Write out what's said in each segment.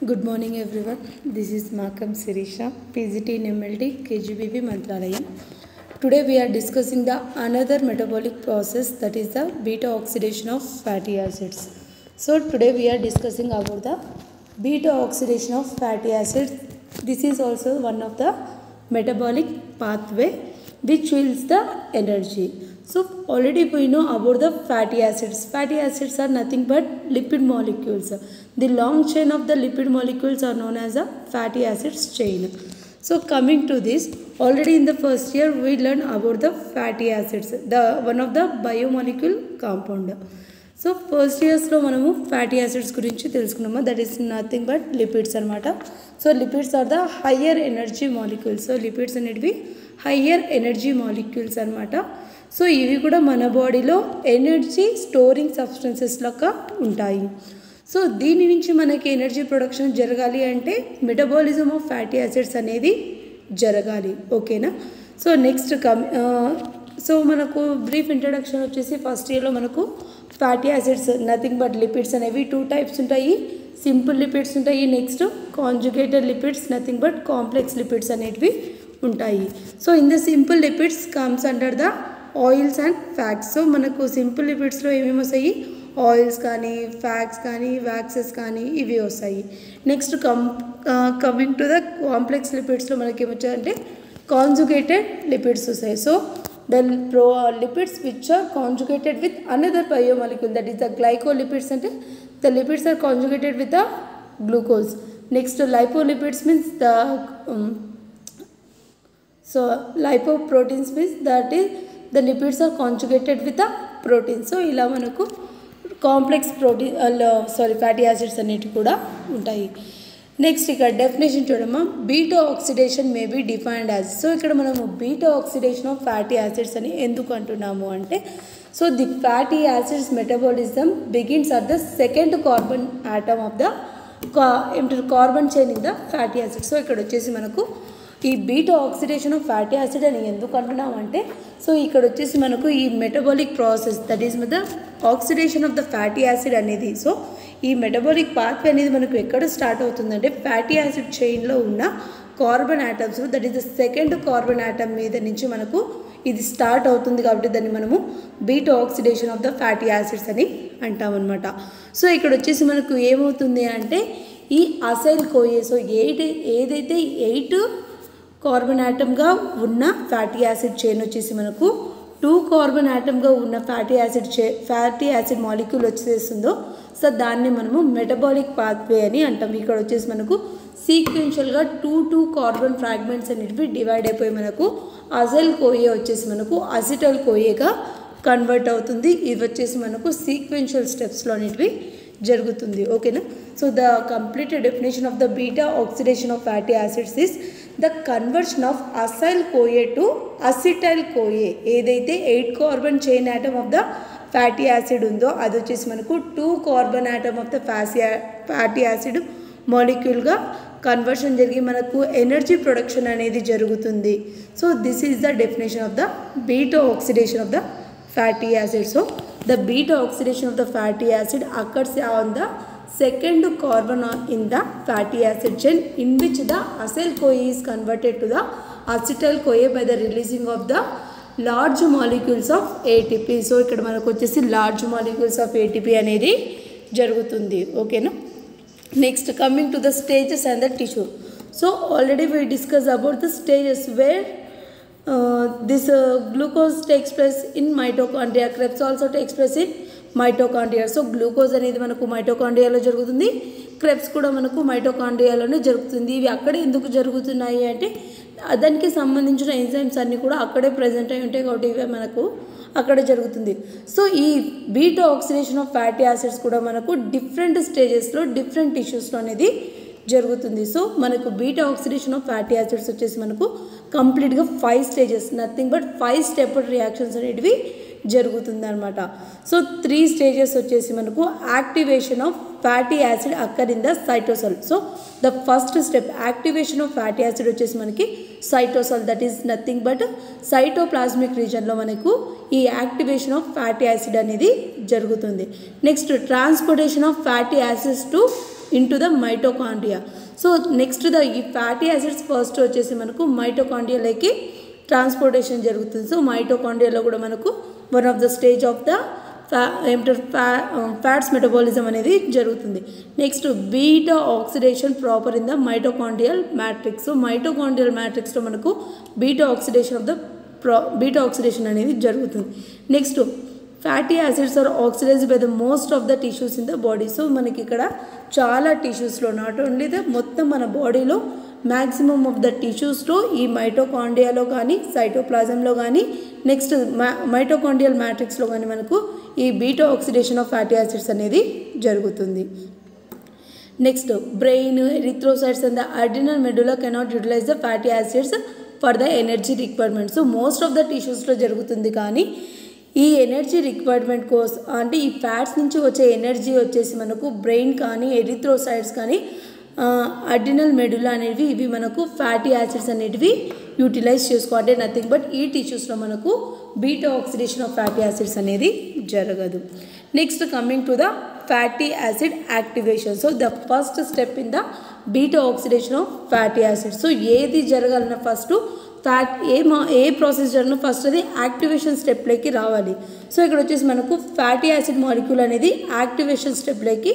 Good morning everyone. This is Makam Sirisha, PGT in MLT, KGBB Mantralayam. Today we are discussing the another metabolic process, that is the beta oxidation of fatty acids. So today we are discussing about the beta oxidation of fatty acids. This is also one of the metabolic pathway which yields the energy. So already we know about the fatty acids. Fatty acids are nothing but lipid molecules. The long chain of the lipid molecules are known as a fatty acids chain. So coming to this, already in the first year we learned about the fatty acids, the one of the biomolecule compound. So first years లో మనము fatty acids గురించి తెలుసుకున్నాము. That is nothing but lipids అనమాట. So lipids are the higher energy molecules. So lipids అనేటివి higher energy molecules అనమాట. So ఇవి కూడా మన బాడీలో ఎనర్జీ స్టోరింగ్ సబ్స్టెన్సెస్ లాగా ఉంటాయి. సో దీని నుంచి మనకి ఎనర్జీ ప్రొడక్షన్ జరగాలి అంటే మెటబాలిజం ఆఫ్ ఫ్యాటీ యాసిడ్స్ అనేది జరగాలి. ఓకేనా? సో నెక్స్ట్ సో మనకు బ్రీఫ్ ఇంట్రడక్షన్ వచ్చేసి ఫస్ట్ ఇయర్లో మనకు fatty acids nothing but lipids అనేవి 2 టైప్స్ ఉంటాయి. సింపుల్ లిపిడ్స్ ఉంటాయి, next conjugated lipids, nothing but complex lipids అనేటివి ఉంటాయి. So in the simple lipids comes under the oils and fats. So మనకు సింపుల్ లిపిడ్స్లో ఏమేమి వస్తాయి? ఆయిల్స్ కానీ, ఫ్యాట్స్ కానీ, వ్యాక్సెస్ కానీ ఇవి వస్తాయి. Next coming to the complex లిపిడ్స్లో మనకి ఏమొచ్చాయంటే కాంజుగేటెడ్ లిపిడ్స్ వస్తాయి. So the lipids which are conjugated with another biomolecule, that is the glycolipids, and the lipids are conjugated with the glucose. Next lipolipids means the so lipoproteins means that is the lipids are conjugated with the protein. So ila manaku complex protein fatty acids aneti kuda untayi. Next ఇక్కడ definition చూడమ్మా, beta oxidation may be defined as. So ఇక్కడ మనము beta oxidation of fatty acids అని ఎందుకు అంటున్నాము అంటే, so the fatty acids metabolism begins at the second carbon atom of the carbon chain in the fatty acid. So ఇక్కడ వచ్చేసి మనకు ఈ beta oxidation of fatty acid అని ఎందుకు అంటున్నాము అంటే, సో ఇక్కడ వచ్చేసి మనకు ఈ metabolic process, that is the oxidation of the fatty acid అనేది, సో ఈ మెటబాలిక్ పాత్వే అనేది మనకు ఎక్కడ స్టార్ట్ అవుతుందంటే ఫ్యాటీ యాసిడ్ చైన్లో ఉన్న carbon atoms, that is the second carbon atom మీద నుంచి మనకు ఇది స్టార్ట్ అవుతుంది. కాబట్టి దాన్ని మనము beta oxidation of the fatty acids అని అంటామన్నమాట. సో ఇక్కడ వచ్చేసి మనకు ఏమవుతుంది అంటే ఈ అసైల్ కోయే, సో ఏదైతే 8 కార్బన్ ఆటమ్గా ఉన్న ఫ్యాటీ యాసిడ్ చైన్ వచ్చేసి మనకు 2 కార్బన్ ఆటమ్గా ఉన్న ఫ్యాటీ యాసిడ్ మాలిక్యూల్ వచ్చేస్తుందో, సో దాన్ని మనము మెటబాలిక్ పాత్వే అని అంటాం. ఇక్కడ వచ్చేసి మనకు సీక్వెన్షియల్గా 2 కార్బన్ ఫ్రాగ్మెంట్స్ అనేటివి డివైడ్ అయిపోయి మనకు అసైల్ కోయే వచ్చేసి మనకు అసిటల్ కోయేగా కన్వర్ట్ అవుతుంది. ఇది వచ్చేసి మనకు సీక్వెన్షియల్ స్టెప్స్లో అనేటివి జరుగుతుంది. ఓకేనా? So the complete definition of the beta oxidation of fatty acids is the conversion of acyl CoA to acetyl CoA. ఏదైతే 8 carbon chain atom of the fatty acid ఉందో అది వచ్చేసి మనకు 2 carbon atom of the fatty acid మాలిక్యూల్గా conversion జరిగి మనకు energy production అనేది జరుగుతుంది. So this is the definition of the beta oxidation of the fatty acid. So the beta oxidation of the fatty acid occurs on the second carbon in the fatty acid chain, in which the acyl CoA is converted to the acetyl CoA by the releasing of the large molecules of ATP. So ikkada manaku vachesi large molecules of ATP anedi jarugutundi. Okay na? Next coming to the stages and the tissue. So already we discussed about the stages where this glucose takes place in mitochondria. Krebs also takes place in mitochondria. So glucose అనేది మనకు మైటోకాండ్రియాలో జరుగుతుంది, Krebs కూడా మనకు మైటోకాండ్రియాలోనే జరుగుతుంది. ఇవి అక్కడే ఎందుకు జరుగుతున్నాయి అంటే దానికి సంబంధించిన ఎంజైమ్స్ అన్నీ కూడా అక్కడే ప్రజెంట్ అయి ఉంటాయి కాబట్టి ఇవే మనకు అక్కడే జరుగుతుంది. సో ఈ beta oxidation of fatty acids కూడా మనకు డిఫరెంట్ స్టేజెస్లో డిఫరెంట్ టిష్యూస్లో అనేది జరుగుతుంది. సో మనకు beta oxidation of fatty acids వచ్చేసి మనకు కంప్లీట్గా 5 stages, nothing but 5 stepped reactions అనేటివి జరుగుతుంది అనమాట. సో 3 స్టేజెస్ వచ్చేసి మనకు activation of fatty acid occur in the cytosol. So the first step activation of fatty acid వచ్చేసి మనకి cytosol, that is nothing but cytoplasmic రీజన్లో మనకు ఈ యాక్టివేషన్ ఆఫ్ ఫ్యాటీ యాసిడ్ అనేది జరుగుతుంది. Next transportation of fatty acids to into the mitochondria. So next ఈ fatty acids first వచ్చేసి మనకు మైటోకాండ్రియాలోకి ట్రాన్స్పోర్టేషన్ జరుగుతుంది. సో మైటోకాండ్రియాలో కూడా మనకు one of the stage of the fats metabolism అనేది జరుగుతుంది. Next beta oxidation proper in the mitochondrial matrix. So mitochondrial మ్యాట్రిక్స్లో మనకు బీటా ఆక్సిడేషన్ అనేది జరుగుతుంది. Next fatty acids are oxidized by the most of the tissues in the body. So మనకి ఇక్కడ చాలా టిష్యూస్లో, not only the మొత్తం మన బాడీలో మ్యాక్సిమమ్ ఆఫ్ ద టిష్యూస్లో ఈ మైటోకాండ్రియాలో కానీ సైటోప్లాజంలో కానీ నెక్స్ట్ మైటోకాండ్రియల్ మ్యాట్రిక్స్లో కానీ మనకు ఈ beta oxidation of fatty acids అనేది జరుగుతుంది. Next brain, erythrocytes and the adrenal medulla cannot utilize the fatty acids for the energy requirement. So most of the టిష్యూస్లో జరుగుతుంది, కానీ ఈ ఎనర్జీ రిక్వైర్మెంట్ కోసం అంటే ఈ ఫ్యాట్స్ నుంచి వచ్చే ఎనర్జీ వచ్చేసి మనకు బ్రెయిన్ కానీ ఎరిథ్రోసైట్స్ కానీ అడ్రినల్ మెడులా అనేవి ఇవి మనకు ఫ్యాటీ యాసిడ్స్ అనేటివి యూటిలైజ్ చేసుకోవాలి. నథింగ్ బట్ ఈ టిష్యూస్లో మనకు beta oxidation of fatty acids అనేది జరగదు. Next coming to the fatty acid activation. So the first step in the beta oxidation of fatty acids. So ఏది జరగాలన్నా ఫస్ట్ ఏ ప్రాసెస్ జరిగినా ఫస్ట్ అది యాక్టివేషన్ స్టెప్లోకి రావాలి. సో ఇక్కడ వచ్చేసి మనకు ఫ్యాటీ యాసిడ్ మాలిక్యూల్ అనేది యాక్టివేషన్ స్టెప్లోకి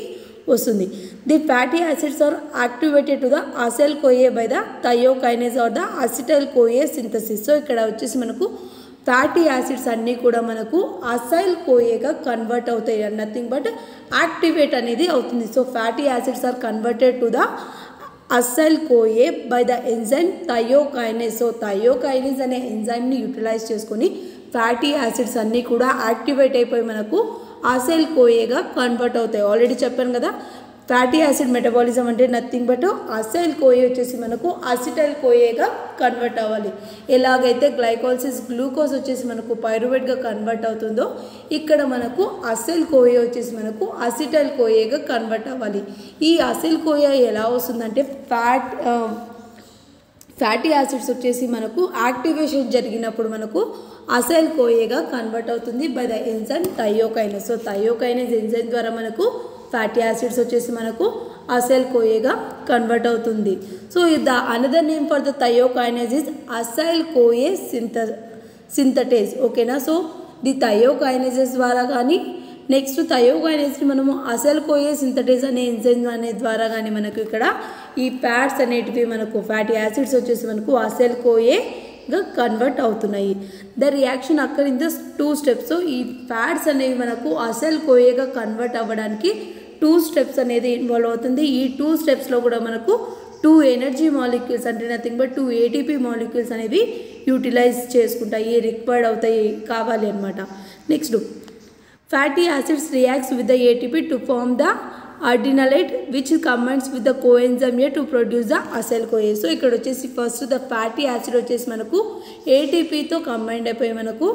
వస్తుంది. The fatty acids are activated to the acyl CoA by the thiokinase or the acetyl CoA synthesis. So ఇక్కడ వచ్చేసి మనకు ఫ్యాటీ యాసిడ్స్ అన్నీ కూడా మనకు అసైల్ కోఏగా కన్వర్ట్ అవుతాయి, నథింగ్ బట్ యాక్టివేట్ అనేది అవుతుంది. So fatty acids are converted to the acyl CoA by the enzyme thiokinase. So thiokinase అనే ఎంజైమ్ని యూటిలైజ్ చేసుకొని ఫ్యాటీ యాసిడ్స్ అన్నీ కూడా యాక్టివేట్ అయిపోయి మనకు అసైల్ కోఏగా కన్వర్ట్ అవుతాయి. ఆల్రెడీ చెప్పాను కదా, ఫ్యాటీ యాసిడ్ మెటబాలిజం అంటే నథింగ్ బట్ అసైల్ కోఏ వచ్చేసి మనకు అసిటైల్ కోఏగా కన్వర్ట్ అవ్వాలి. ఎలాగైతే గ్లైకోలిసిస్ గ్లూకోజ్ వచ్చేసి మనకు పైరువేట్గా కన్వర్ట్ అవుతుందో ఇక్కడ మనకు అసైల్ కోఏ వచ్చేసి మనకు అసిటైల్ కోఏగా కన్వర్ట్ అవ్వాలి. ఈ అసైల్ కోఏ ఎలా వస్తుందంటే ఫ్యాటీ యాసిడ్స్ వచ్చేసి మనకు యాక్టివేషన్ జరిగినప్పుడు మనకు అసైల్ కోఏగా కన్వర్ట్ అవుతుంది by the enzyme thiokinase. So thiokinase enzyme ద్వారా మనకు ఫ్యాటీ యాసిడ్స్ వచ్చేసి మనకు అసైల్ కోఏగా కన్వర్ట్ అవుతుంది. So the another name for the thiokinase is acyl CoA synthetase. ఓకేనా. సో ది థయోకైనేజెస్ ద్వారా కానీ నెక్స్ట్ థయోకైనేజ్ని మనము అసైల్ కోఏ సింథటేజ్ అనే ఎంజైమ్ అనే ద్వారా కానీ మనకు ఇక్కడ ఈ ఫ్యాట్స్ అనేటివి మనకు ఫ్యాటీ యాసిడ్స్ వచ్చేసి మనకు అసైల్ కోఏగా కన్వర్ట్ అవుతున్నాయి. The reaction అక్కర్ in the 2 steps. So ఈ ఫ్యాట్స్ అనేవి మనకు అసైల్ కోఏగా కన్వర్ట్ అవ్వడానికి 2 స్టెప్స్ అనేది ఇన్వాల్వ్ అవుతుంది. ఈ 2 స్టెప్స్లో కూడా మనకు 2 ఎనర్జీ మాలిక్యూల్స్ అంటే నథింగ్ బట్ 2 ఏటీపీ మాలిక్యూల్స్ అనేవి యూటిలైజ్ చేసుకుంటాయి, రిక్వైర్డ్ అవుతాయి, కావాలి అనమాట. Next fatty acids reacts with the ATP to form the adenylate which combines with the coenzyme A to produce the acyl-CoA. So ఇక్కడ వచ్చేసి ఫస్ట్ ద ఫ్యాటీ యాసిడ్ వచ్చేసి మనకు ఏటీపీతో combined అయిపోయి మనకు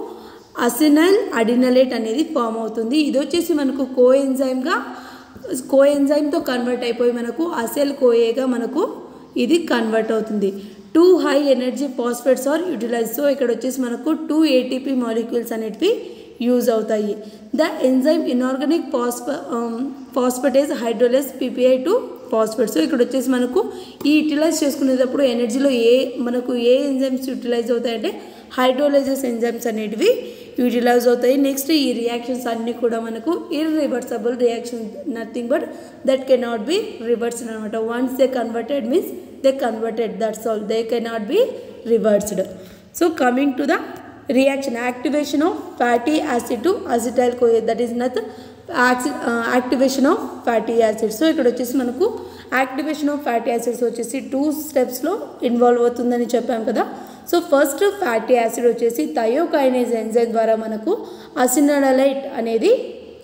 అసినైల్ అడినలేట్ అనేది ఫామ్ అవుతుంది. ఇది వచ్చేసి మనకు కోఎంజైమ్తో కన్వర్ట్ అయిపోయి మనకు అసైల్ కోఏగా మనకు ఇది కన్వర్ట్ అవుతుంది. 2 high energy phosphates are utilize. So ఇక్కడ వచ్చేసి మనకు 2 ఏటీపీ మాలిక్యూల్స్ అనేటివి యూజ్ అవుతాయి. The enzyme inorganic phosphatase hydrolyze PPi to phosphate. So ఇక్కడ వచ్చేసి మనకు ఈ యూటిలైజ్ చేసుకునేటప్పుడు ఎనర్జీలో మనకు ఏ ఎంజైమ్స్ యూటిలైజ్ అవుతాయంటే హైడ్రోలైజెస్ ఎంజైమ్స్ అనేటివి యూటిలైజ్ అవుతాయి. నెక్స్ట్ ఈ రియాక్షన్స్ అన్నీ కూడా మనకు irreversible reaction, nothing but that cannot be reversed అనమాట. Once they converted means they converted, that's all, they cannot be reversed. So coming to the reaction, activation of fatty acid to acetyl CoA, that is nothing activation of fatty acids. So ఇక్కడ వచ్చేసి మనకు activation of fatty acids వచ్చేసి 2 స్టెప్స్లో involve అవుతుందని చెప్పాం కదా. So first fatty acid వచ్చేసి థయోకైనేజ్ enzyme ద్వారా మనకు అసినడలైట్ అనేది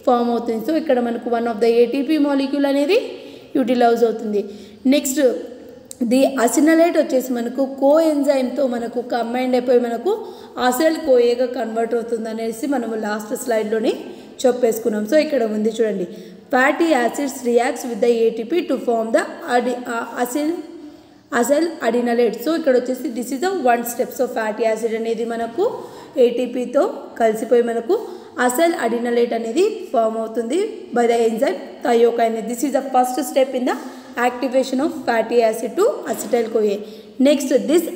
ఫామ్ అవుతుంది. సో ఇక్కడ మనకు one of the ATP molecule అనేది యూటిలైజ్ అవుతుంది. నెక్స్ట్ ది అసినలైట్ వచ్చేసి మనకు కో ఎంజైమ్తో మనకు కంబైండ్ అయిపోయి మనకు అసైల్ కోఏగా కన్వర్ట్ అవుతుంది అనేసి మనము లాస్ట్ స్లైడ్లోనే చెప్పేసుకున్నాం. సో ఇక్కడ ఉంది చూడండి, fatty acids reacts with the ATP to form the acyl adenylate. So ఇక్కడ వచ్చేసి this is the 1 step. So fatty acid అనేది మనకు ఏటీపీతో కలిసిపోయి మనకు అసైల్ అడినలేట్ అనేది ఫామ్ అవుతుంది by the enzyme thiokinase. This is the first step in the activation of fatty acid to acetyl CoA. Next this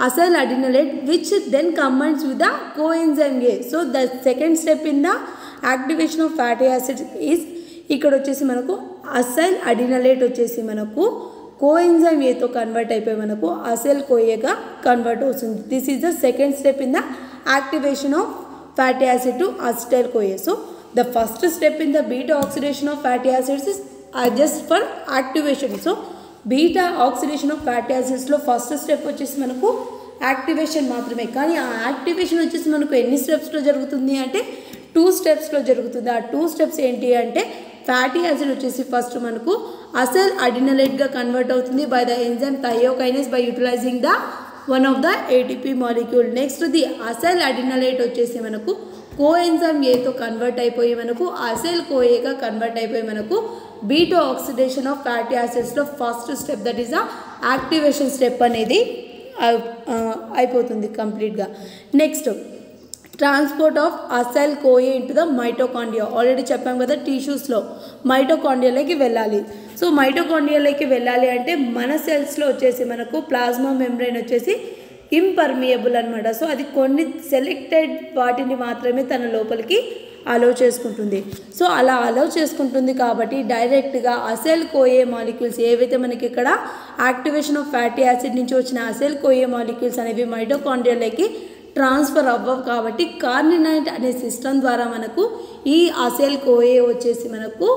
acyl adenylate which then combines with the coenzyme A. So the second step in the activation of fatty acids is ఇక్కడ వచ్చేసి మనకు assail adenylate వచ్చేసి మనకు coenzyme ఏతో convert అయిపోయి మనకు acyl కోఏగా convert అవుతుంది. This is the second step in the activation of fatty acid to acetyl CoA. So the first step in the beta oxidation of fatty acids is just for activation. So beta oxidation of fatty యాసిడ్స్లో first step వచ్చేసి మనకు activation మాత్రమే. కానీ ఆ activation వచ్చేసి మనకు ఎన్ని స్టెప్స్లో జరుగుతుంది అంటే 2 స్టెప్స్లో జరుగుతుంది. ఆ 2 స్టెప్స్ ఏంటి అంటే ఫ్యాటీ యాసిడ్ వచ్చేసి ఫస్ట్ మనకు అసైల్ అడినలేట్గా కన్వర్ట్ అవుతుంది by the enzyme thiokinase by utilizing the one of the ATP molecule. Next the acyl adenylate వచ్చేసి మనకు కోఎంజైమ్ ఏతో కన్వర్ట్ అయిపోయి మనకు అసైల్ కోఏగా కన్వర్ట్ అయిపోయి మనకు బీటా ఆక్సిడేషన్ ఆఫ్ ఫ్యాటీ యాసిడ్స్లో first step that is the activation step అనేది అయిపోతుంది కంప్లీట్గా. Next transport of acyl CoA into the mitochondria. Already చెప్పాం కదా టిష్యూస్లో మైటోకాండ్రియాలోకి వెళ్ళాలి. సో మైటోకాండ్రియాలోకి వెళ్ళాలి అంటే మన సెల్స్లో వచ్చేసి మనకు ప్లాస్మా మెంబ్రెయిన్ వచ్చేసి ఇంపర్మియబుల్ అనమాట. సో అది కొన్ని సెలెక్టెడ్ వాటిని మాత్రమే తన లోపలికి అలౌ చేసుకుంటుంది. సో అలా అలౌ చేసుకుంటుంది కాబట్టి డైరెక్ట్గా అసైల్ కోఏ మాలిక్యూల్స్ ఏవైతే మనకి ఇక్కడ యాక్టివేషన్ ఆఫ్ ఫ్యాటీ యాసిడ్ నుంచి వచ్చిన అసైల్ కోఏ మాలిక్యూల్స్ అనేవి మైటోకాండ్రియాలోకి ట్రాన్స్ఫర్ అవ్వవు కాబట్టి కార్నిటైన్ అనే సిస్టమ్ ద్వారా మనకు ఈ అసైల్ కోఏ వచ్చేసి మనకు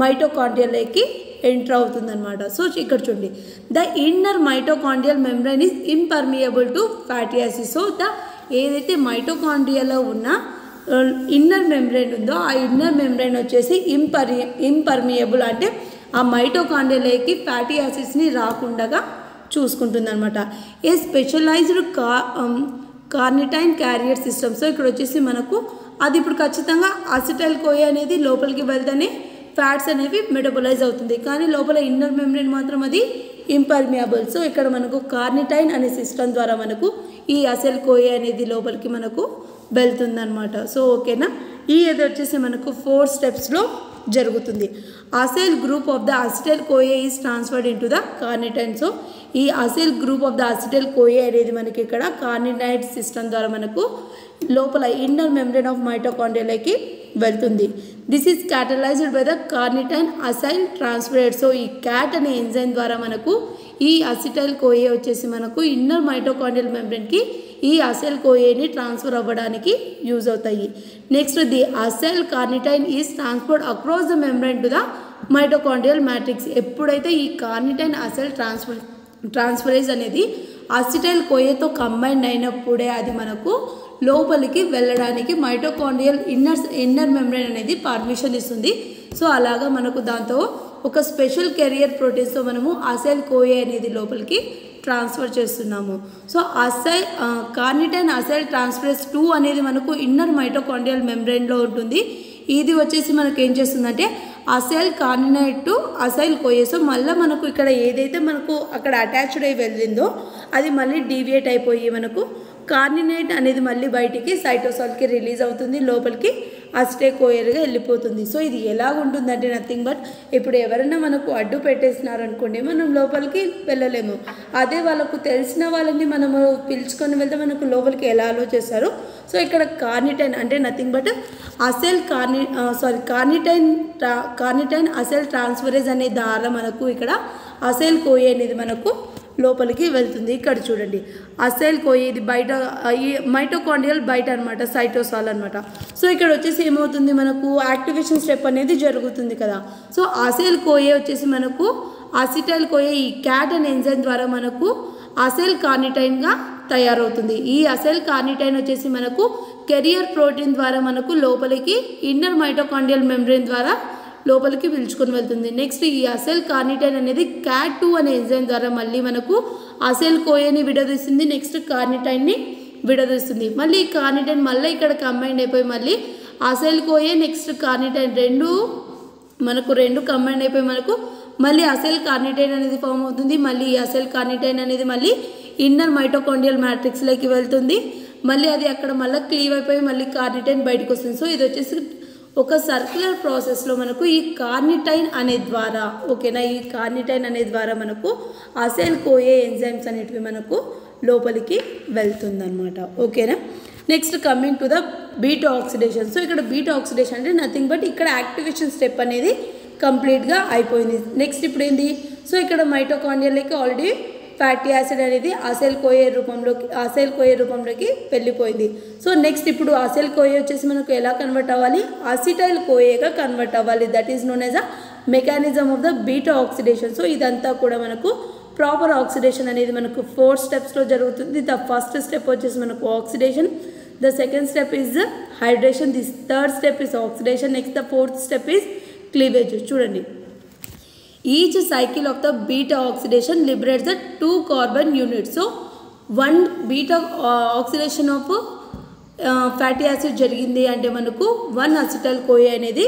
మైటోకాండ్రియాలోకి ఎంటర్ అవుతుంది అనమాట. సో ఇక్కడ చూడండి the inner mitochondrial membrane is impermeable to fatty acid. So the ఏదైతే మైటోకాండ్రియాలో ఉన్న ఇన్నర్ మెంబ్రెయిన్ ఉందో ఆ ఇన్నర్ మెంబ్రెయిన్ వచ్చేసి ఇంపర్మియబుల్ అంటే ఆ మైటోకాండ్రియాలోకి ఫ్యాటీ యాసిడ్స్ని రాకుండా చూసుకుంటుంది అనమాట. A specialized carnitine carrier system. So ఇక్కడ వచ్చేసి మనకు అది ఇప్పుడు ఖచ్చితంగా అసిటైల్ కోఏ అనేది లోపలికి వెళ్తేనే ఫ్యాట్స్ అనేవి మెటబలైజ్ అవుతుంది. కానీ లోపల ఇన్నర్ మెంబ్రెయిన్ మాత్రం అది ఇంపర్మియబుల్. సో ఇక్కడ మనకు కార్నిటైన్ అనే సిస్టమ్ ద్వారా మనకు ఈ అసైల్ కోఏ అనేది లోపలికి మనకు వెళ్తుందన్నమాట. సో ఓకేనా, ఈ ఇది వచ్చేసి మనకు 4 స్టెప్స్లో జరుగుతుంది. Acyl group of the acetyl CoA is transferred into the carnitine. So ఈ acyl group of the acetyl CoA అనేది మనకి ఇక్కడ కార్నిటైన్ సిస్టమ్ ద్వారా మనకు లోపల ఇన్నర్ మెంబ్రెయిన్ ఆఫ్ మైటోకాండ్రియాలోకి వెళ్తుంది. This is catalyzed by the carnitine acyl transferase. So ఈ క్యాట్ అనే ఎంజైమ్ ద్వారా మనకు ఈ అసిటైల్ కోఏ వచ్చేసి మనకు ఇన్నర్ మైటోకాండ్రియల్ మెంబ్రెయిన్కి ఈ అసైల్ కోఏని ట్రాన్స్ఫర్ అవ్వడానికి యూజ్ అవుతాయి. Next the assail carnitine is transferred across the membrane to the mitochondrial matrix. ఎప్పుడైతే ఈ కార్నిటైన్ అసైల్ ట్రాన్స్ఫరేజ్ అనేది అసిటైల్ కోఏతో కంబైన్ అయినప్పుడే అది మనకు లోపలికి వెళ్ళడానికి మైటోకాండ్రియల్ ఇన్నర్ మెంబ్రెయిన్ అనేది పర్మిషన్ ఇస్తుంది. సో అలాగా మనకు దాంతో ఒక స్పెషల్ కెరియర్ ప్రోటీన్స్తో మనము అసైల్ కోఏ అనేది లోపలికి ట్రాన్స్ఫర్ చేస్తున్నాము. సో కార్నిటైన్ అసైల్ ట్రాన్స్ఫరేజ్ 2 అనేది మనకు ఇన్నర్ మైటోకాండ్రియల్ మెంబ్రెయిన్లో ఉంటుంది. ఇది వచ్చేసి మనకు ఏం చేస్తుందంటే assail carnitine to assail కోఏ. So మళ్ళీ మనకు ఇక్కడ ఏదైతే మనకు అక్కడ అటాచ్డ్ అయి వెళ్ళిందో అది మళ్ళీ డీవియేట్ అయిపోయి మనకు కార్నిటైన్ అనేది మళ్ళీ బయటికి సైటోసాల్కి రిలీజ్ అవుతుంది, లోపలికి అసిటైల్ కోఏగా వెళ్ళిపోతుంది. సో ఇది ఎలా ఉంటుందంటే నథింగ్ బట్ ఇప్పుడు ఎవరైనా మనకు అడ్డు పెట్టేసినారనుకోండి మనం లోపలికి వెళ్ళలేము. అదే వాళ్ళకు తెలిసిన వాళ్ళని మనము పిలుచుకొని వెళ్తే మనకు లోపలికి ఎలా అలో చేస్తారు. సో ఇక్కడ కార్నిటైన్ అంటే nothing but assail carnitine assail transferase అనే ద్వారా మనకు ఇక్కడ అసైల్ కోఏ అనేది మనకు లోపలికి వెళ్తుంది. ఇక్కడ చూడండి అసైల్ కోఏ ఇది బయట ఈ మైటోకాండ్రియల్ బయట అనమాట, సైటోసాల్ అనమాట. సో ఇక్కడ వచ్చేసి ఏమవుతుంది మనకు యాక్టివేషన్ స్టెప్ అనేది జరుగుతుంది కదా. సో అసైల్ కోఏ వచ్చేసి మనకు అసిటైల్ కోఏ ఈ క్యాట్ అనే ఎంజైమ్ ద్వారా మనకు అసైల్ కార్నిటైన్గా తయారవుతుంది. ఈ అసైల్ కార్నిటైన్ వచ్చేసి మనకు కెరియర్ ప్రోటీన్ ద్వారా మనకు లోపలికి ఇన్నర్ మైటోకాండ్రియల్ మెంబ్రెయిన్ ద్వారా లోపలికి పిలుచుకొని వెళ్తుంది. నెక్స్ట్ ఈ అసైల్ కార్నిటైన్ అనేది CAT2 అనే ఎంజైమ్ ద్వారా మళ్ళీ మనకు అసైల్ కోఏని విడదీస్తుంది, నెక్స్ట్ కార్నిటైన్ని విడదీస్తుంది. మళ్ళీ కార్నిటైన్ మళ్ళీ ఇక్కడ కంబైండ్ అయిపోయి మళ్ళీ అసైల్ కోఏ నెక్స్ట్ కార్నిటైన్ రెండు కంబైండ్ అయిపోయి మనకు మళ్ళీ అసైల్ కార్నిటైన్ అనేది ఫామ్ అవుతుంది. మళ్ళీ ఈ అసైల్ కార్నిటైన్ అనేది మళ్ళీ ఇన్నర్ మైటోకాండ్రియల్ మ్యాట్రిక్స్లోకి వెళ్తుంది. మళ్ళీ అది అక్కడ మళ్ళీ క్లీవ్ అయిపోయి మళ్ళీ కార్నిటైన్ బయటకు వస్తుంది. సో ఇది వచ్చేసి ఒక సర్క్యులర్ ప్రాసెస్లో మనకు ఈ కార్నిటైన్ అనే ద్వారా, ఓకేనా, ఈ కార్నిటైన్ అనే ద్వారా మనకు అసైల్ కోఏ ఎంజైమ్స్ అనేటివి మనకు లోపలికి వెళ్తుందన్నమాట. ఓకేనా. Next coming to the beta oxidation. So ఇక్కడ బీటా ఆక్సిడేషన్ అంటే నథింగ్ బట్ ఇక్కడ యాక్టివేషన్ స్టెప్ అనేది కంప్లీట్గా అయిపోయింది. నెక్స్ట్ ఇప్పుడు ఏంది, సో ఇక్కడ మైటోకాండ్రియాలకి ఆల్రెడీ ఫ్యాటీ యాసిడ్ అనేది అసైల్ కోఏ రూపంలోకి వెళ్ళిపోయింది. సో నెక్స్ట్ ఇప్పుడు అసైల్ కోఏ వచ్చేసి మనకు ఎలా కన్వర్ట్ అవ్వాలి, అసిటైల్ కోఏగా కన్వర్ట్ అవ్వాలి. That is known as a mechanism of the beta oxidation. So ఇదంతా కూడా మనకు ప్రాపర్ ఆక్సిడేషన్ అనేది మనకు 4 స్టెప్స్లో జరుగుతుంది. ద ఫస్ట్ స్టెప్ వచ్చేసి మనకు oxidation, the second step is hydration, the third step is oxidation, next the fourth step is cleavage. చూడండి, each cycle of the beta oxidation liberates the 2 carbon units. So one beta oxidation of fatty acid జరిగింది అంటే మనకు 1 acetyl CoA అనేది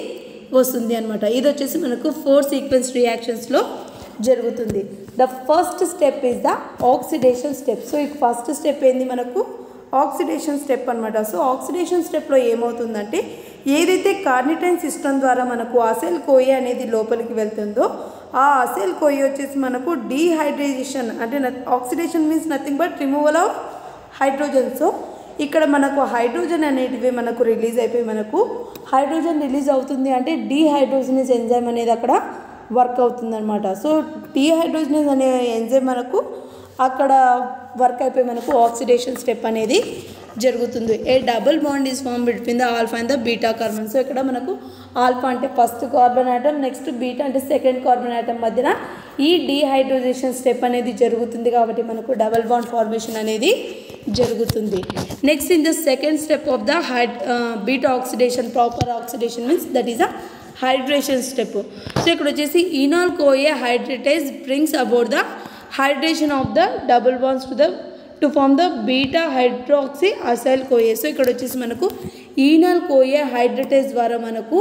వస్తుంది అనమాట. ఇది వచ్చేసి మనకు 4 సీక్వెన్స్ రియాక్షన్స్లో జరుగుతుంది. The first step is the oxidation step. So ఈ ఫస్ట్ స్టెప్ ఏంది మనకు ఆక్సిడేషన్ స్టెప్ అనమాట. సో ఆక్సిడేషన్ స్టెప్లో ఏమవుతుందంటే ఏదైతే కార్నిటైన్ సిస్టమ్ ద్వారా మనకు అసైల్ కోఏ అనేది లోపలికి వెళ్తుందో ఆ అసైల్ కోఏ వచ్చేసి మనకు డీహైడ్రేషన్ అంటే oxidation means nothing but removal of hydrogen. So ఇక్కడ మనకు హైడ్రోజన్ అనేటివి మనకు రిలీజ్ అయిపోయి మనకు హైడ్రోజన్ రిలీజ్ అవుతుంది అంటే డీహైడ్రోజనేజ్ ఎంజైమ్ అనేది అక్కడ వర్క్ అవుతుంది అనమాట. సో డీహైడ్రోజనేజ్ అనే ఎంజైమ్ మనకు అక్కడ వర్క్ అయిపోయి మనకు ఆక్సిడేషన్ స్టెప్ అనేది జరుగుతుంది. A double bond is form between the alpha and the beta carbon. So ఇక్కడ మనకు ఆల్ఫా అంటే first carbon atom, next beta అంటే సెకండ్ కార్బన్ ఆటమ్ మధ్యన ఈ డీహైడ్రోజేషన్ స్టెప్ అనేది జరుగుతుంది కాబట్టి మనకు డబుల్ బాండ్ ఫార్మేషన్ అనేది జరుగుతుంది. Next in the second step of the beta oxidation, proper oxidation means that is a hydration step. So ఇక్కడ వచ్చేసి enoyl CoA hydratase brings about the hydration of the double bonds to form the beta hydroxy acyl CoA. So ఇక్కడ వచ్చేసి మనకు ఈనాల్ CoA హైడ్రేటేజ్ ద్వారా మనకు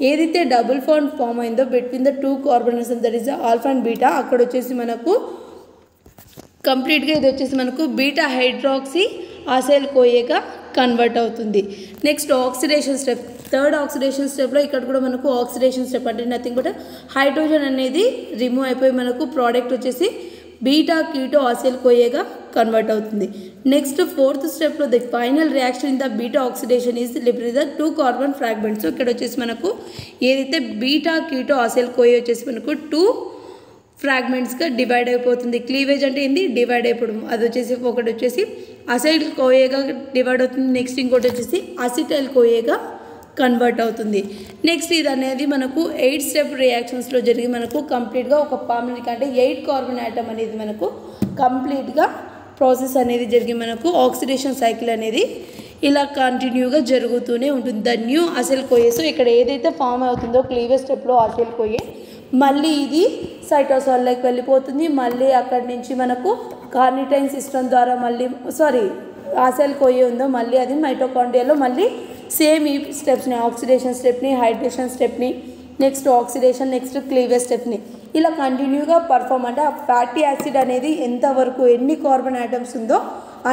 ఏదైతే double bond form అయిందో between the 2 carbons that is alpha and beta, అక్కడ వచ్చేసి మనకు కంప్లీట్గా ఇది వచ్చేసి మనకు బీటా హైడ్రాక్సీ అసైల్ కోఏగా కన్వర్ట్ అవుతుంది. Next oxidation step, third oxidation స్టెప్లో ఇక్కడ కూడా మనకు ఆక్సిడేషన్ స్టెప్ అంటే నథింగ్ బట్ హైడ్రోజన్ అనేది రిమూవ్ అయిపోయి మనకు ప్రోడక్ట్ వచ్చేసి బీటా కీటో అసైల్ కోఏగా కన్వర్ట్ అవుతుంది. నెక్స్ట్ ఫోర్త్ స్టెప్లో the final reaction in the beta oxidation is liberate the 2 carbon fragments. ఇక్కడ వచ్చేసి మనకు ఏదైతే బీటా కీటో అసైల్ కోఏ వచ్చేసి మనకు 2 ఫ్రాగ్మెంట్స్గా డివైడ్ అయిపోతుంది. క్లీవేజ్ అంటే ఏంది, డివైడ్ అయిపోవడం. అది వచ్చేసి ఒకటి వచ్చేసి అసైల్ కోఏగా డివైడ్ అవుతుంది, నెక్స్ట్ ఇంకోటి వచ్చేసి అసిటైల్ కోఏగా కన్వర్ట్ అవుతుంది. నెక్స్ట్ ఇది అనేది మనకు 8 స్టెప్ రియాక్షన్స్లో జరిగి మనకు కంప్లీట్గా ఒక పామ్లిక్ అంటే 8 కార్బన్ ఆటమ్ అనేది మనకు కంప్లీట్గా ప్రాసెస్ అనేది జరిగి మనకు ఆక్సిడేషన్ సైకిల్ అనేది ఇలా కంటిన్యూగా జరుగుతూనే ఉంటుంది. The new assail కోఏ. సో ఇక్కడ ఏదైతే ఫామ్ అవుతుందో క్లీవేజ్ స్టెప్లో అసైల్ కోఏ మళ్ళీ ఇది సైటోసాల్లోకి వెళ్ళిపోతుంది. మళ్ళీ అక్కడి నుంచి మనకు కార్నిటైన్ సిస్టమ్ ద్వారా మళ్ళీ అసైల్ కోఏ ఉందో మళ్ళీ అది మైటోకాండ్రియాలో మళ్ళీ సేమ్ ఈ స్టెప్స్ని ఆక్సిడేషన్ స్టెప్ని, హైడ్రేషన్ స్టెప్ని, నెక్స్ట్ ఆక్సిడేషన్, నెక్స్ట్ క్లీవేజ్ స్టెప్ని ఇలా కంటిన్యూగా పర్ఫామ్ అంటే ఆ ఫ్యాటీ యాసిడ్ అనేది ఎంతవరకు ఎన్ని కార్బన్ ఆటమ్స్ ఉందో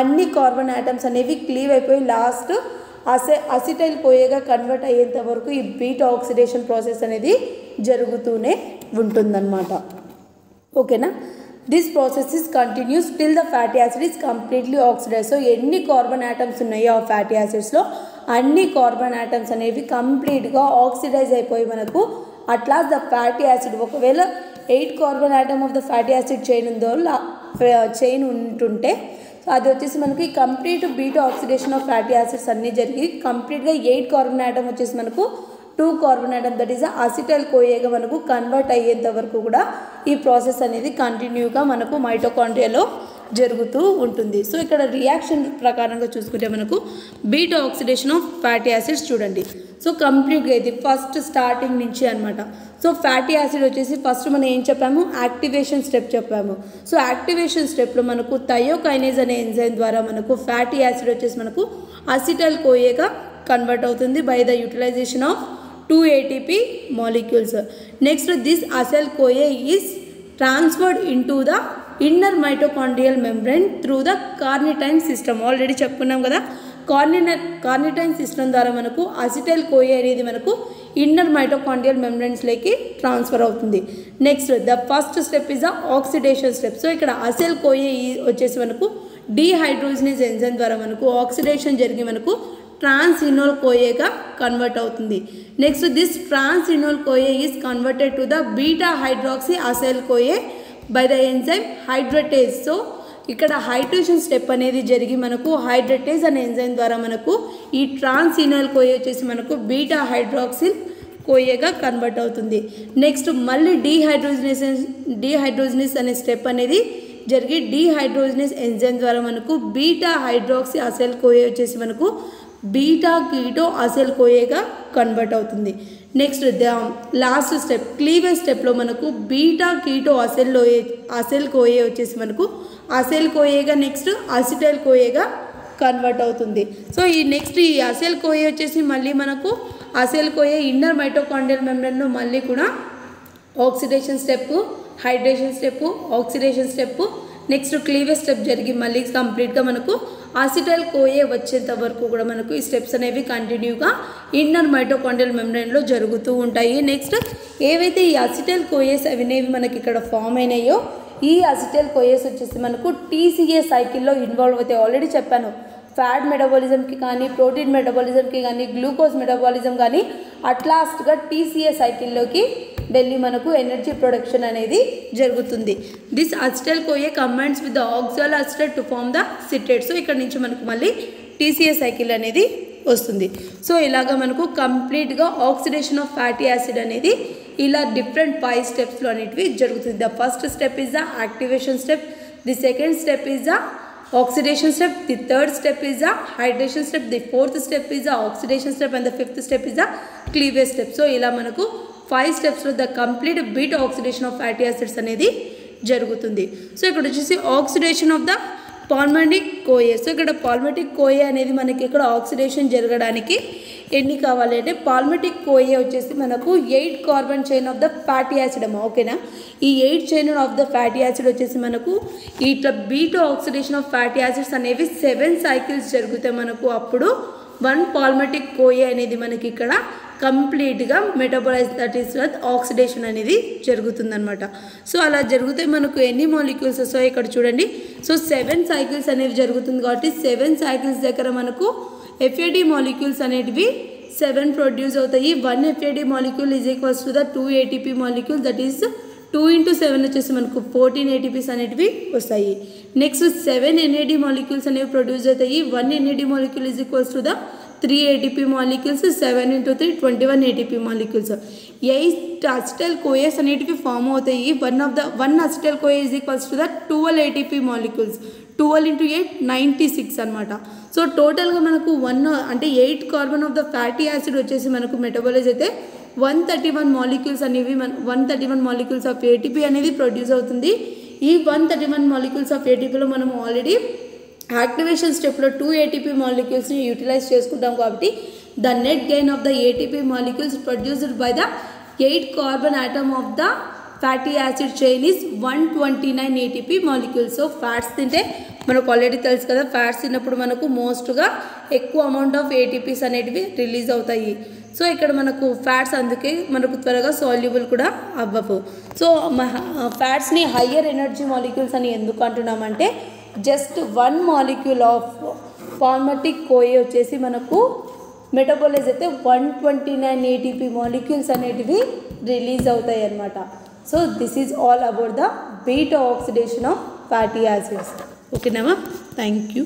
అన్ని కార్బన్ ఆటమ్స్ అనేవి క్లీవ్ అయిపోయి లాస్ట్ అసిటైల్ కోఏగా కన్వర్ట్ అయ్యేంత వరకు ఈ బీటా ఆక్సిడేషన్ ప్రాసెస్ అనేది జరుగుతూనే ఉంటుందన్నమాట. ఓకేనా. This process is continues till the fatty acid is completely oxidise. So ఎన్ని కార్బన్ ఆటమ్స్ ఉన్నాయో ఆ ఫ్యాటీ యాసిడ్స్లో అన్ని కార్బన్ ఆటమ్స్ అనేవి కంప్లీట్గా ఆక్సిడైజ్ అయిపోయి మనకు అట్లా ద ఫ్యాటీ యాసిడ్ ఒకవేళ 8 carbon atom of the fatty acid chain ఉంటుంటే సో అది వచ్చేసి మనకి complete beta oxidation of fatty acids అన్నీ జరిగి కంప్లీట్గా 8 కార్బన్ ఆటమ్ వచ్చేసి మనకు 2 carbon atom that is acetyl కోఏగా మనకు కన్వర్ట్ అయ్యేంత వరకు కూడా ఈ ప్రాసెస్ అనేది కంటిన్యూగా మనకు మైటోకాండ్రియాలో జరుగుతూ ఉంటుంది. సో ఇక్కడ రియాక్షన్ ప్రకారంగా చూసుకుంటే మనకు beta oxidation of fatty acids చూడండి. సో కంప్లీట్గా ఇది ఫస్ట్ స్టార్టింగ్ నుంచి అనమాట. సో ఫ్యాటీ యాసిడ్ వచ్చేసి ఫస్ట్ మనం ఏం చెప్పాము, యాక్టివేషన్ స్టెప్ చెప్పాము. సో యాక్టివేషన్ స్టెప్లో మనకు థయోకైనేజ్ అనే ఎంజైమ్ ద్వారా మనకు ఫ్యాటీ యాసిడ్ వచ్చేసి మనకు అసిటైల్ కోఏగా కన్వర్ట్ అవుతుంది by the utilization of 2 ATP molecules. Next, this acyl CoA is transferred into the inner mitochondrial membrane through the carnitine system. Already చెప్పుకున్నాం కదా కార్నిటైన్ సిస్టమ్ ద్వారా మనకు అసిటైల్ కోఏ అనేది మనకు ఇన్నర్ మైటోకాండ్రియల్ మెంబ్రెన్స్లోకి ట్రాన్స్ఫర్ అవుతుంది. Next the first step is the oxidation step. So ఇక్కడ అసెల్ కోఏ వచ్చేసి మనకు డీహైడ్రోజనేజ్ ఎంజైమ్ ద్వారా మనకు ఆక్సిడేషన్ జరిగి మనకు ట్రాన్సినోల్ కోఏగా కన్వర్ట్ అవుతుంది. Next this trans enoyl CoA is converted to the beta hydroxy acyl CoA by the enzyme hydratase. So ఇక్కడ హైడ్రేషన్ స్టెప్ అనేది జరిగి మనకు హైడ్రటేజ్ అనే ఎంజైమ్ ద్వారా మనకు ఈ ట్రాన్సినోల్ కోఏ వచ్చేసి మనకు బీటా హైడ్రాక్సిల్ కోఏగా కన్వర్ట్ అవుతుంది. నెక్స్ట్ మళ్ళీ డీహైడ్రోజనేస్ అనే స్టెప్ అనేది జరిగి డీహైడ్రోజనేస్ ఎంజైమ్ ద్వారా మనకు బీటా హైడ్రాక్సీ అసెల్ కోఏ వచ్చేసి మనకు బీటా కీటో అసెల్ కోఏగా కన్వర్ట్ అవుతుంది. Next the last step cleavage స్టెప్లో మనకు బీటా కీటో అసెల్ కోఏ వచ్చేసి మనకు అసెల్ కోఏగా నెక్స్ట్ అసిటైల్ కోఏగా కన్వర్ట్ అవుతుంది. సో ఈ నెక్స్ట్ ఈ అసెల్ కోఏ వచ్చేసి మళ్ళీ మనకు అసెల్ కోఏ ఇన్నర్ మైటోకాండ్రియల్ మెంబ్రేన్లో మళ్ళీ కూడా oxidation step, hydration step, oxidation step, next cleavage step జరిగి మళ్ళీ కంప్లీట్గా మనకు అసిటైల్ కోఏ వచ్చేంత వరకు కూడా మనకు ఈ స్టెప్స్ అనేవి కంటిన్యూగా ఇన్నర్ మైటోకాండ్రియల్ మెంబ్రేన్లో జరుగుతూ ఉంటాయి. నెక్స్ట్ ఏవైతే ఈ అసిటైల్ కోఏస్ అనేవి మనకి ఇక్కడ ఫామ్ అయినాయో ఈ అసిటైల్ కోఏస్ వచ్చేసి మనకు టీసీఏ సైకిల్లో ఇన్వాల్వ్ అవుతాయి. ఆల్రెడీ చెప్పాను, ఫ్యాట్ మెటబాలిజంకి కానీ ప్రోటీన్ మెటబాలిజంకి కానీ గ్లూకోజ్ మెటబాలిజం కానీ అట్ లాస్ట్గా టీసీఏ సైకిల్లోకి వెళ్ళి మనకు ఎనర్జీ ప్రొడక్షన్ అనేది జరుగుతుంది. This acetyl CoA combines with the oxaloacetate to form the citrate. So ఇక్కడ నుంచి మనకు మళ్ళీ టీసీఏ సైకిల్ అనేది వస్తుంది. సో ఇలాగా మనకు కంప్లీట్గా ఆక్సిడేషన్ ఆఫ్ ఫ్యాటీ యాసిడ్ అనేది ఇలా డిఫరెంట్ 5 స్టెప్స్లో అనేటివి జరుగుతుంది. The first step is the activation step, the second step is the oxidation step, the third step is the hydration step, the fourth step is the oxidation step and the fifth step is the cleavage step. So ఇలా మనకు 5 స్టెప్స్లో the complete beta oxidation of fatty acids అనేది జరుగుతుంది. So ఇక్కడ వచ్చేసి oxidation of the palmitic CoA. So ఇక్కడ palmitic CoA అనేది మనకి ఇక్కడ ఆక్సిడేషన్ జరగడానికి ఎన్ని కావాలి అంటే పాల్మిటిక్ కోఏ వచ్చేసి మనకు 8 carbon chain of the fatty acid అమ్మ, ఓకేనా. ఈ 8 chain of the fatty acid వచ్చేసి మనకు ఇట్లా beta oxidation of fatty acids అనేవి 7 సైకిల్స్ జరుగుతాయి మనకు. అప్పుడు 1 పాల్మిటిక్ కోఏ అనేది మనకి ఇక్కడ కంప్లీట్గా మెటబాలైజ్ దట్ ఈస్ ఆక్సిడేషన్ అనేది జరుగుతుందన్నమాట. సో అలా జరిగితే మనకు ఎన్ని మాలిక్యూల్స్ వస్తాయో ఇక్కడ చూడండి. సో 7 సైకిల్స్ అనేవి జరుగుతుంది కాబట్టి 7 సైకిల్స్ దగ్గర మనకు FAD మాలిక్యూల్స్ అనేటివి 7 ప్రొడ్యూస్ అవుతాయి. 1 FAD molecule is equals to the 2 ATP molecule, that is 2 × 7 వచ్చేసి మనకు 14 ATPs అనేటివి వస్తాయి. నెక్స్ట్ 7 NAD మాలిక్యూల్స్ అనేవి ప్రొడ్యూస్ అవుతాయి. 1 NAD molecule is equals to the 3 ATP molecules, 7 × 3 21 ATP molecules. 8 acetyl CoAs అనేటివి ఫామ్ అవుతాయి. 1 acetyl CoA is equals to the 12 ATP molecules, 12 × 8 96 అనమాట. So టోటల్గా మనకు 1 అంటే 8 carbon of the fatty acid వచ్చేసి మనకు మెటబాలైజ్ అయితే 131 మాలిక్యూల్స్ అనేవి 131 మాలిక్యూల్స్ ఆఫ్ ATP అనేది ప్రొడ్యూస్ అవుతుంది. ఈ 131 మాలిక్యూల్స్ ఆఫ్ ATPలో మనం ఆల్రెడీ యాక్టివేషన్ స్టెప్లో 2 ATP మాలిక్యూల్స్ని యూటిలైజ్ చేసుకుంటాం కాబట్టి the net gain of the ATP molecules produced by the 8 carbon atom of the fatty acid chain is 129 ATP molecules. So fats తింటే మనకు already తెలుసు కదా, ఫ్యాట్స్ తిన్నప్పుడు మనకు మోస్ట్గా ఎక్కువ అమౌంట్ ఆఫ్ ATPs అనేటివి రిలీజ్ అవుతాయి. సో ఇక్కడ మనకు ఫ్యాట్స్ అందుకే మనకు త్వరగా సాల్యుబుల్ కూడా అవ్వవు. సో ఫ్యాట్స్ని హయ్యర్ ఎనర్జీ మాలిక్యూల్స్ అని ఎందుకు అంటున్నామంటే just 1 molecule of palmitic CoA వచ్చేసి మనకు మెటబాలైజ్ అయితే 129 ATP మాలిక్యూల్స్ అనేటివి రిలీజ్ అవుతాయి అన్నమాట. So this is all about the beta oxidation of fatty acids. ఓకేనా, థ్యాంక్ యూ.